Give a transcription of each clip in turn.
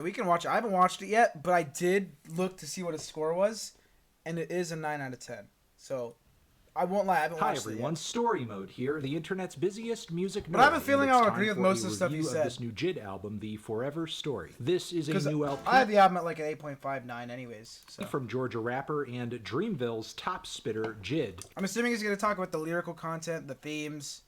We can watch it. I haven't watched it yet, but I did look to see what his score was, and it is a 9 out of 10. So I won't lie, I haven't watched it yet. Hi everyone, Story Mode here, the internet's busiest music nerd. But I have a feeling I'll agree with most of the stuff you said. This new JID album, The Forever Story. This is a new LP. I have the album at like an 8.59 anyways. So. From Georgia rapper and Dreamville's top spitter, JID. I'm assuming he's going to talk about the lyrical content, the themes,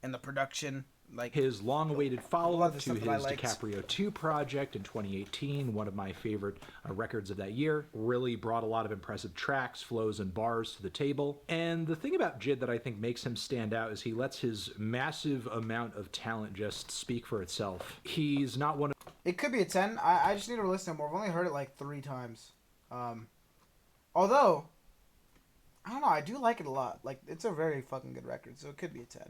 and the production. Like his long-awaited follow-up to his DiCaprio 2 project in 2018, one of my favorite records of that year, really brought a lot of impressive tracks, flows, and bars to the table. And the thing about JID that I think makes him stand out is he lets his massive amount of talent just speak for itself. He's not one of... It could be a 10. I just need to listen more. I've only heard it like 3 times. Although, I don't know, I do like it a lot. Like, it's a very fucking good record, so it could be a 10.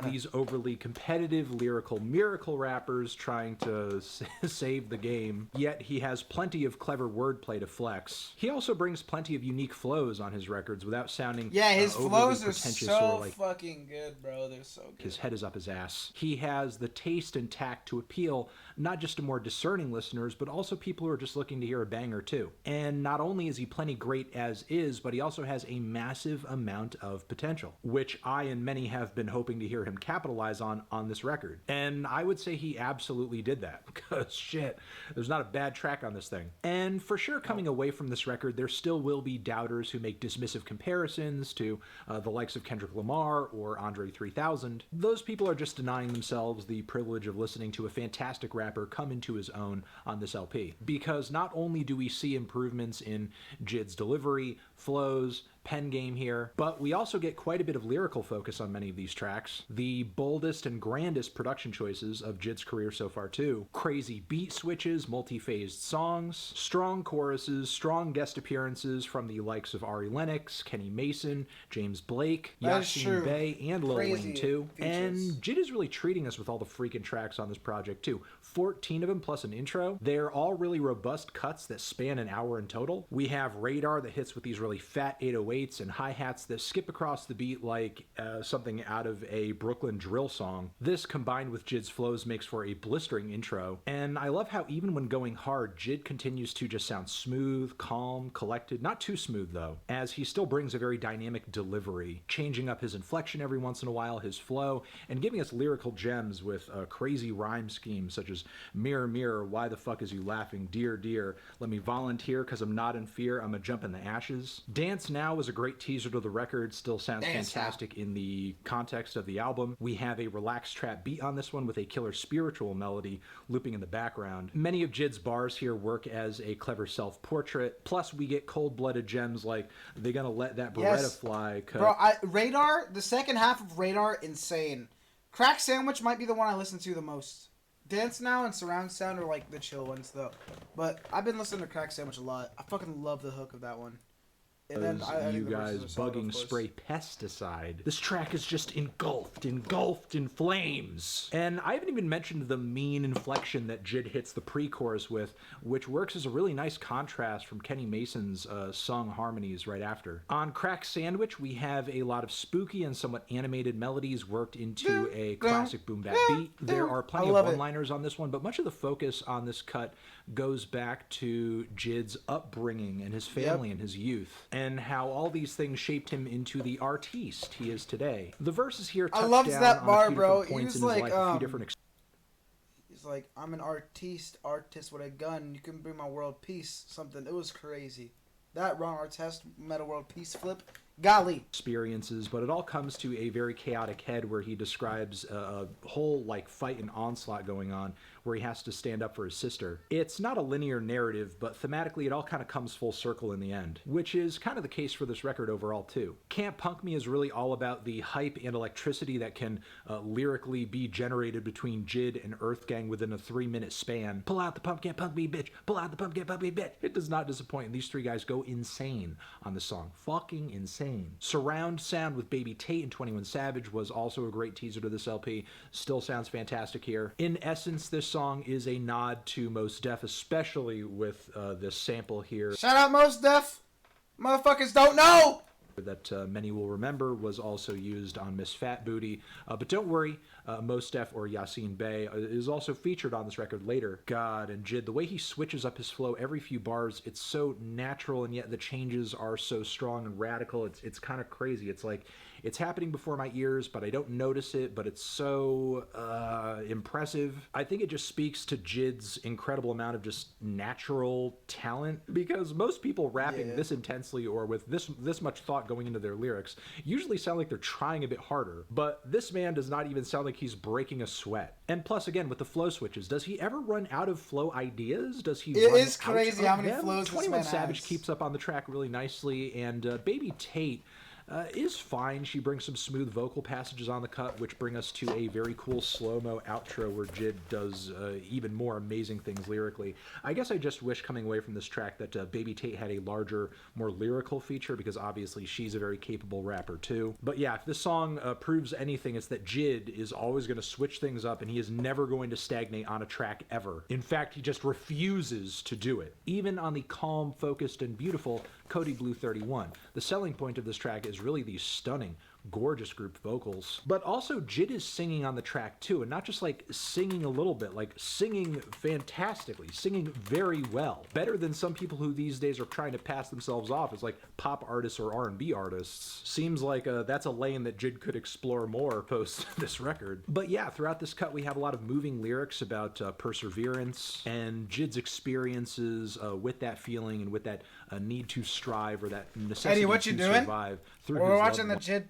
These overly competitive, lyrical miracle rappers trying to save the game, yet he has plenty of clever wordplay to flex. He also brings plenty of unique flows on his records without sounding his flows are so like fucking good, bro. They're so good. His head is up his ass. He has the taste and tact to appeal not just to more discerning listeners, but also people who are just looking to hear a banger too. And not only is he plenty great as is, but he also has a massive amount of potential, which I and many have been hoping to hear him capitalize on this record. And I would say he absolutely did that, because shit, there's not a bad track on this thing. And for sure, coming away from this record, there still will be doubters who make dismissive comparisons to the likes of Kendrick Lamar or Andre 3000. Those people are just denying themselves the privilege of listening to a fantastic rapper come into his own on this LP. Because not only do we see improvements in JID's delivery, flows, pen game here, but we also get quite a bit of lyrical focus on many of these tracks. The boldest and grandest production choices of JID's career so far too. Crazy beat switches, multi-phased songs, strong choruses, strong guest appearances from the likes of Ari Lennox, Kenny Mason, James Blake, Yasin Bey, and Lil Wayne too. Features. And JID is really treating us with all the freaking tracks on this project too. 14 of them plus an intro. They're all really robust cuts that span an hour in total. We have Radar that hits with these really fat 808s and hi-hats that skip across the beat like something out of a Brooklyn drill song. This, combined with JID's flows, makes for a blistering intro. And I love how even when going hard, JID continues to just sound smooth, calm, collected. Not too smooth though, as he still brings a very dynamic delivery, changing up his inflection every once in a while, his flow, and giving us lyrical gems with crazy rhyme schemes such as mirror, mirror, why the fuck is you laughing? Dear, dear, let me volunteer cause I'm not in fear, I'ma jump in the ashes. Dance Now was a great teaser to the record, still sounds fantastic in the context of the album. We have a relaxed trap beat on this one with a killer spiritual melody looping in the background. Many of JID's bars here work as a clever self-portrait, plus we get cold-blooded gems like They Gonna Let That Beretta Fly. Bro, Radar, the second half of Radar, insane. Crack Sandwich might be the one I listen to the most. Dance Now and Surround Sound are like the chill ones though. But I've been listening to Crack Sandwich a lot. I fucking love the hook of that one. And then you guys bugging spray pesticide. This track is just engulfed in flames. And I haven't even mentioned the mean inflection that JID hits the pre-chorus with, which works as a really nice contrast from Kenny Mason's sung harmonies right after. On Crack Sandwich, we have a lot of spooky and somewhat animated melodies worked into a classic boom bap beat. There are plenty of one-liners on this one, but much of the focus on this cut goes back to JID's upbringing and his family and his youth, and how all these things shaped him into the artiste he is today. The verses here touch down that bar, on a few bro. different points He was in his like, life, a few different he's like, I'm an artist with a gun. You can bring my world peace. Something. It was crazy. That Ron Artest Meta World Peace flip. Golly. Experiences, but it all comes to a very chaotic head where he describes a whole like fight and onslaught going on where he has to stand up for his sister. It's not a linear narrative, but thematically it all kind of comes full circle in the end, which is kind of the case for this record overall too. Can't Punk Me is really all about the hype and electricity that can lyrically be generated between JID and Earth Gang within a 3-minute span. Pull out the pump, can't punk me, bitch. Pull out the pump, can't punk me, bitch. It does not disappoint, and these three guys go insane on the song. Fucking insane. Surround Sound with Baby Tate and 21 Savage was also a great teaser to this LP. Still sounds fantastic here. In essence, this song is a nod to Mos Def, especially with this sample here. Shout out Mos Def! Motherfuckers don't know! that many will remember was also used on Miss Fat Booty. But don't worry, Mos Def or Yasin Bey is also featured on this record later. God, and J.I.D, the way he switches up his flow every few bars, it's so natural, and yet the changes are so strong and radical. It's kind of crazy. It's like it's happening before my ears, but I don't notice it, but it's so impressive. I think it just speaks to J.I.D's incredible amount of just natural talent, because most people rapping this intensely or with this much thought going into their lyrics usually sound like they're trying a bit harder, but this man does not even sound like he's breaking a sweat. And plus, again, with the flow switches, does he ever run out of flow ideas? Does he It run is crazy how many them? flows 21 this man Savage has. keeps up on the track really nicely, and Baby Tate is fine. She brings some smooth vocal passages on the cut, which bring us to a very cool slow-mo outro where J.I.D does even more amazing things lyrically. I guess I just wish coming away from this track that Baby Tate had a larger, more lyrical feature, because obviously she's a very capable rapper too. But yeah, if this song proves anything, it's that J.I.D is always going to switch things up, and he is never going to stagnate on a track ever. In fact, he just refuses to do it. Even on the calm, focused, and beautiful Cody Blue 31. The selling point of this track is really these stunning, gorgeous group vocals. But also J.I.D is singing on the track too, and not just like singing a little bit, like singing fantastically, singing very well. Better than some people who these days are trying to pass themselves off as like pop artists or R&B artists. Seems like that's a lane that J.I.D could explore more post this record. But yeah, throughout this cut we have a lot of moving lyrics about perseverance and J.I.D's experiences with that feeling and with that need to strive or that necessity Eddie, what you to doing? survive through We're his watching the loved J.I.D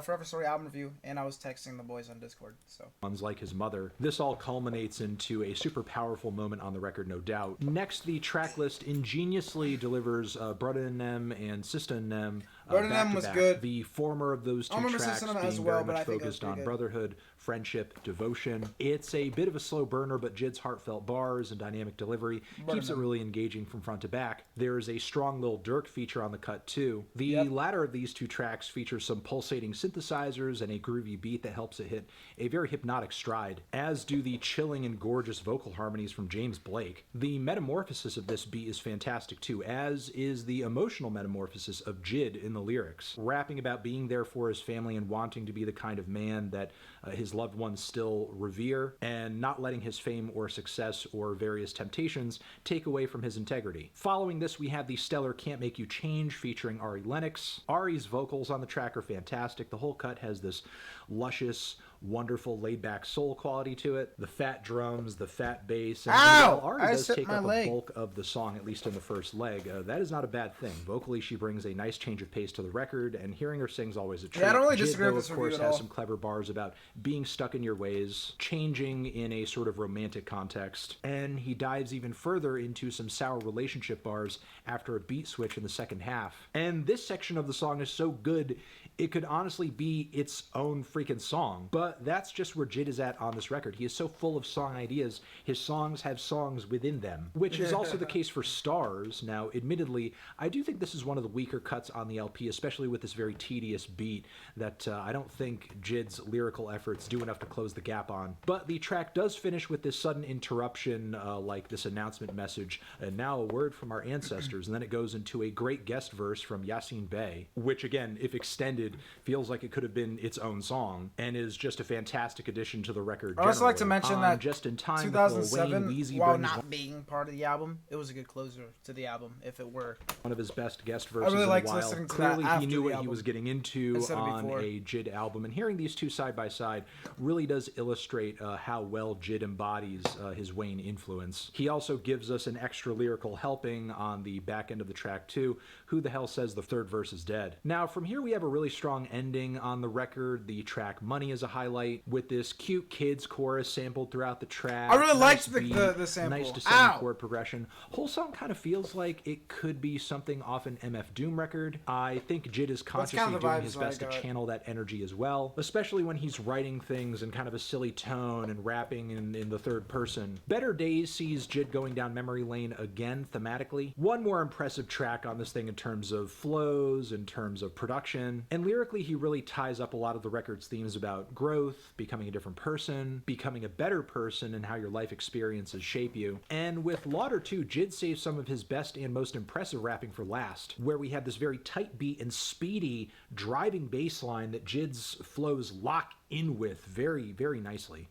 Forever Story album review, and I was texting the boys on Discord. So ones like his mother. This all culminates into a super powerful moment on the record, no doubt. Next, the track list ingeniously delivers Brudda and Them and Sista and Them Brudda and Them was good. The former of those two tracks being very much focused on brotherhood, friendship, devotion. It's a bit of a slow burner, but J.I.D's heartfelt bars and dynamic delivery keeps it really engaging from front to back. There's a strong Lil Durk feature on the cut too. The latter of these two tracks features some pulsating synthesizers and a groovy beat that helps it hit a very hypnotic stride, as do the chilling and gorgeous vocal harmonies from James Blake. The metamorphosis of this beat is fantastic too, as is the emotional metamorphosis of J.I.D in the lyrics, rapping about being there for his family and wanting to be the kind of man that his loved ones still revere, and not letting his fame or success or various temptations take away from his integrity. Following this, we have the stellar Can't Make You Change featuring Ari Lennox. Ari's vocals on the track are fantastic. The whole cut has this luscious, wonderful, laid-back soul quality to it. The fat drums, the fat bass, and while Ari does take up a bulk of the song, at least in the first leg, that is not a bad thing. Vocally, she brings a nice change of pace to the record, and hearing her sing's always a treat. Yeah, I don't really J.I.D, disagree with though, this of review course, at has all. some clever bars about being stuck in your ways, changing in a sort of romantic context, and he dives even further into some sour relationship bars after a beat switch in the second half. And this section of the song is so good, it could honestly be its own freaking song. But that's just where J.I.D is at on this record. He is so full of song ideas, his songs have songs within them, which is also the case for Stars. Now, admittedly, I do think this is one of the weaker cuts on the LP, especially with this very tedious beat that I don't think J.I.D's lyrical efforts do enough to close the gap on. But the track does finish with this sudden interruption, like this announcement message, and now a word from our ancestors, and then it goes into a great guest verse from Yasin Bey, which again, if extended, feels like it could have been its own song, and is just a fantastic addition to the record. I'd also like to mention that Just in Time, 2007, Wheezy while brings not being part of the album, it was a good closer to the album, if it were. one of his best guest verses really in liked a while. listening to Clearly, that he knew after what the he was album getting into instead of on before. a J.I.D album, and hearing these two side by side really does illustrate how well J.I.D embodies his Wayne influence. He also gives us an extra lyrical helping on the back end of the track too. Who the hell says the third verse is dead? Now, from here we have a really strong ending on the record. The track Money is a highlight, with this cute kids chorus sampled throughout the track. I really Nice liked beat, the sample. nice descending Ow! chord progression. Whole song kind of feels like it could be something off an MF Doom record. I think J.I.D is consciously kind of the doing vibes his I best to got. channel that energy as well, especially when he's writing things in kind of a silly tone and rapping in the third person. Better Days sees J.I.D going down memory lane again thematically. One more impressive track on this thing in terms of flows, in terms of production, and lyrically he really ties up a lot of the record's themes about growth, growth, becoming a different person, becoming a better person, and how your life experiences shape you. And with Lauder too, Jid saved some of his best and most impressive rapping for last, where we had this very tight beat and speedy driving bass line that Jid's flows lock in with very, very nicely.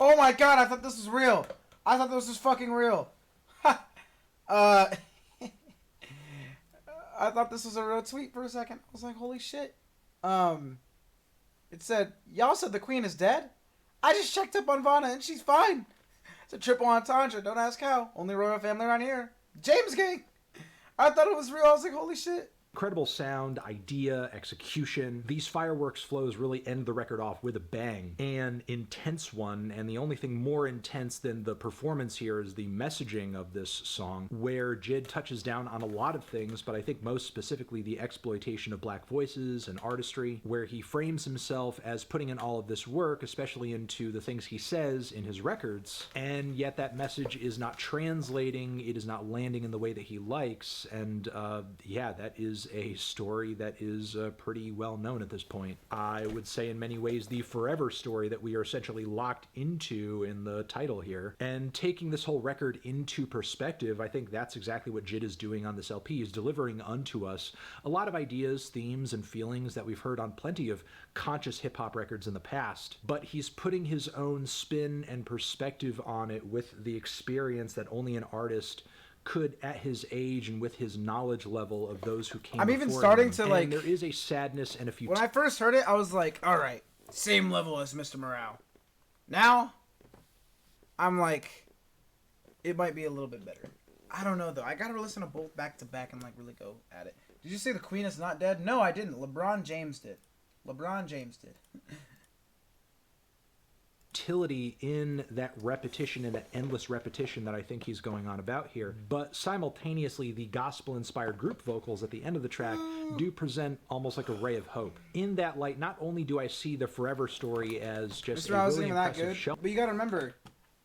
Oh my god, I thought this was real. I thought this was fucking real. I thought this was a real tweet for a second. I was like, holy shit. It said, y'all said the queen is dead? I just checked up on Vanna and she's fine. It's a triple entendre. Don't ask how. Only royal family around here. James Gang. I thought it was real. I was like, holy shit. Incredible sound, idea, execution. These fireworks flows really end the record off with a bang. An intense one, and the only thing more intense than the performance here is the messaging of this song, where Jid touches down on a lot of things, but I think most specifically the exploitation of black voices and artistry, where he frames himself as putting in all of this work, especially into the things he says in his records, and yet that message is not translating, it is not landing in the way that he likes, and yeah, that is a story that is pretty well known at this point. I would say in many ways the forever story that we are essentially locked into in the title here. And taking this whole record into perspective, I think that's exactly what Jid is doing on this LP. He's delivering unto us a lot of ideas, themes, and feelings that we've heard on plenty of conscious hip-hop records in the past, but he's putting his own spin and perspective on it with the experience that only an artist could at his age and with his knowledge level of those who came I'm before even starting him. to And like, there is a sadness and a few when I first heard it, I was like, all right, same level as Mr. Morale. Now I'm like, it might be a little bit better. I don't know though. I gotta listen to both back to back and like really go at it. Did you say the queen is not dead? No, I didn't. LeBron James did. utility in that repetition and that endless repetition that I think he's going on about here. But simultaneously, the gospel-inspired group vocals at the end of the track do present almost like a ray of hope. In that light, not only do I see the Forever story as just Mr. a I was really even that impressive good, show. but you gotta remember,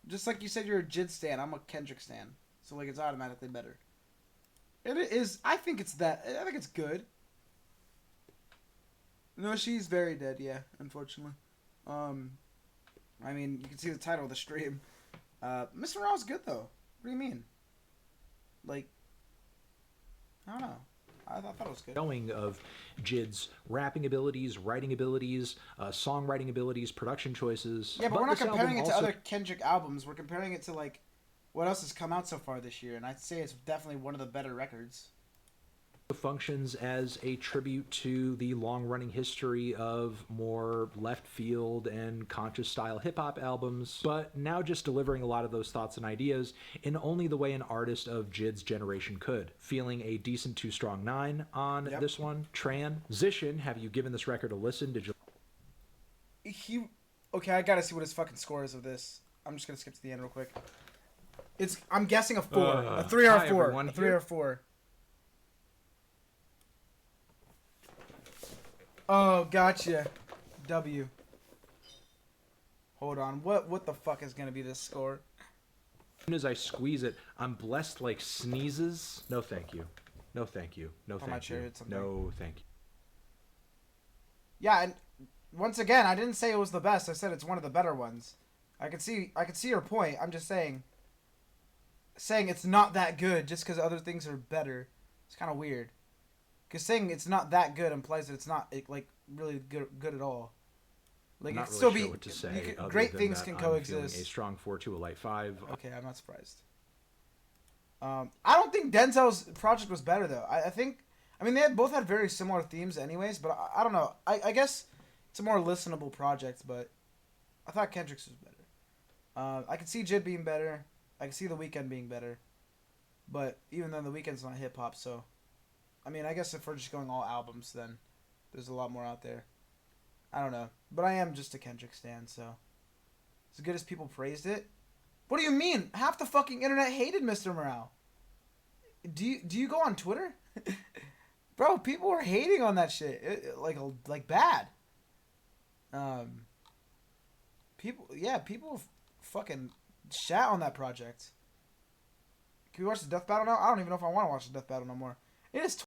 just like you said, you're a Jid stan. I'm a Kendrick stan, so like it's automatically better. It is. I think it's that. I think it's good. No, she's very dead. Yeah, unfortunately. I mean, you can see the title of the stream. Mr. Raw's good though. What do you mean? Like, I don't know. I thought it was good. Knowing of Jid's rapping abilities, writing abilities, songwriting abilities, production choices. Yeah, but we're not this comparing it album to also other Kendrick albums. We're comparing it to like what else has come out so far this year, and I'd say it's definitely one of the better records. Functions as a tribute to the long-running history of more left field and conscious style hip-hop albums, but now just delivering a lot of those thoughts and ideas in only the way an artist of Jid's generation could. Feeling a decent 2 strong 9 on this one. Transition, have you given this record a listen? Did you... Okay, I gotta see what his fucking score is of this. I'm just gonna skip to the end real quick. I'm guessing a 4. A 3 or a 4. A 3 or a 4. Oh, gotcha. W. Hold on. What the fuck is gonna be this score? As soon as I squeeze it, I'm blessed like sneezes. No thank you. No thank you. No thank you. No thank you. Yeah, and once again, I didn't say it was the best. I said it's one of the better ones. I could see your point. I'm just saying it's not that good just because other things are better. It's kind of weird. Because saying it's not that good implies that it's not like really good at all. Like Not it really still sure be what to say. Great things can I'm coexist. A strong 4-2, a light 5. Okay, I'm not surprised. I don't think Denzel's project was better though. I mean they both had very similar themes anyways, but I don't know. I guess it's a more listenable project, but I thought Kendrick's was better. I could see Jid being better. I could see The Weeknd being better, but even though The Weeknd's not hip hop, so. I mean, I guess if we're just going all albums, then there's a lot more out there. I don't know. But I am just a Kendrick stan, so. As good as people praised it. What do you mean? Half the fucking internet hated Mr. Morale. Do you go on Twitter? Bro, people were hating on that shit. Like bad. People fucking shat on that project. Can we watch the Death Battle now? I don't even know if I want to watch the Death Battle no more. It is